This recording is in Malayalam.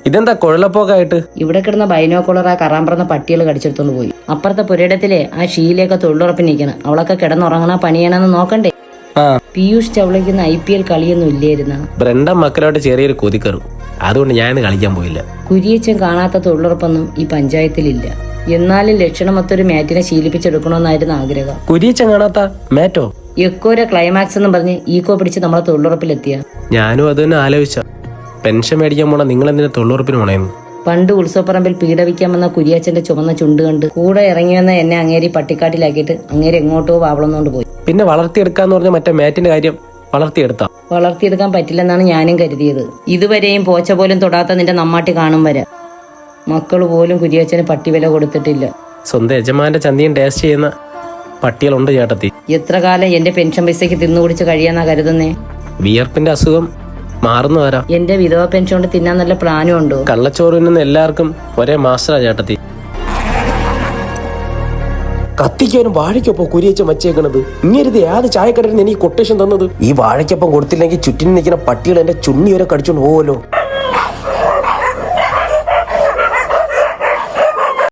ഇതെന്താ കുഴലപ്പോക്കായിട്ട്? ഇവിടെ കിടന്ന ബൈനോക്കുളർ ആ കറാമ്പറന്ന പട്ടികൾ കടിച്ചെടുത്തോണ്ട് പോയി. അപ്പുറത്തെ പുരയിടത്തിലെ ആ ഷീലയൊക്കെ തൊഴിലുറപ്പിന് നിൽക്കണം. അവളൊക്കെ കിടന്നുറങ്ങണ പണിയണമെന്ന് നോക്കണ്ടേ? പീയൂഷ് ചവളയ്ക്കുന്ന IPL കളിയൊന്നും ഇല്ലായിരുന്ന. ബ്രണ്ട മക്കളോട്ട് ചെറിയൊരു കൊതിക്കറും, അതുകൊണ്ട് ഞാൻ കളിക്കാൻ പോയില്ല. കുരിയച്ചൻ കാണാത്ത തൊഴിലുറപ്പൊന്നും ഈ പഞ്ചായത്തിലില്ല. എന്നാലും ലക്ഷണമൊത്തൊരു മാറ്റിനെ ശീലിപ്പിച്ചെടുക്കണമെന്നായിരുന്നു ആഗ്രഹം. കുരിയച്ചൻ കാണാത്ത മാറ്റോ? എക്കോരെ ക്ലൈമാക്സ് എന്നും പറഞ്ഞ് ഈക്കോ പിടിച്ച് നമ്മളെ തൊഴിലുറപ്പിലെത്തിയ. ഞാനും അത് തന്നെ ആലോചിച്ച. പെൻഷൻ മേടിക്കാൻ പോണ നിങ്ങൾ എന്തിനാ തൊഴിലുറപ്പിന് പോണേന്ന്? പണ്ട് ഉത്സവപ്പറമ്പിൽ പീഡവിക്കാൻ വന്ന കുരിയച്ചന്റെ ചുമന്ന ചുണ്ട് കണ്ട് കൂടെ ഇറങ്ങി വന്ന എന്നെ അങ്ങേരി പട്ടിക്കാട്ടിലാക്കിയിട്ട് അങ്ങേരി എങ്ങോട്ടോ വാവളന്നുകൊണ്ട് പോയി. പിന്നെ വളർത്തിയെടുക്കാന്ന് പറഞ്ഞ മറ്റേ മാറ്റിന്റെ കാര്യം വളർത്തിയെടുക്കാൻ പറ്റില്ലെന്നാണ് ഞാനും കരുതിയത്. ഇതുവരെയും പോച്ച പോലും തൊടാത്ത നിന്റെ നമ്മാട്ടി കാണും വരെ മക്കള് പോലും കുരിയച്ചന് പട്ടിവില കൊടുത്തിട്ടില്ല. സ്വന്തം യജമാന്റെ ചന്തിയും ടേസ്റ്റ് ചെയ്യുന്ന പട്ടികളുണ്ട് ചേട്ടത്തി. എത്ര കാലം എന്റെ പെൻഷൻ പൈസക്ക് തിന്നുകുടിച്ച് കഴിയാന്നാ കരുതുന്നേ? വിയർപ്പിന്റെ അസുഖം മാറുന്നു വരാ. എന്റെ വിധവ പെൻഷൻ കൊണ്ട് തിന്നാൻ നല്ല പ്ലാനും ഉണ്ടോ? കള്ളച്ചോറിന് എല്ലാവർക്കും ഒരേ മാസ്റ്ററാ ചേട്ടത്തി. കത്തിക്കാനും വാഴയ്ക്കൊപ്പം കുരിയച്ചൻ വച്ചേക്കണത്. ഇങ്ങരുത് ഏത് ചായക്കടയിൽ നിന്ന് എനിക്ക് കൊട്ടേഷൻ തന്നത്? ഈ വാഴയ്ക്കൊപ്പം കൊടുത്തില്ലെങ്കിൽ ചുറ്റിന് നിൽക്കുന്ന പട്ടികൾ എന്റെ ചുണ്ണി വരെ കടിച്ചോണ്ട് പോവല്ലോ.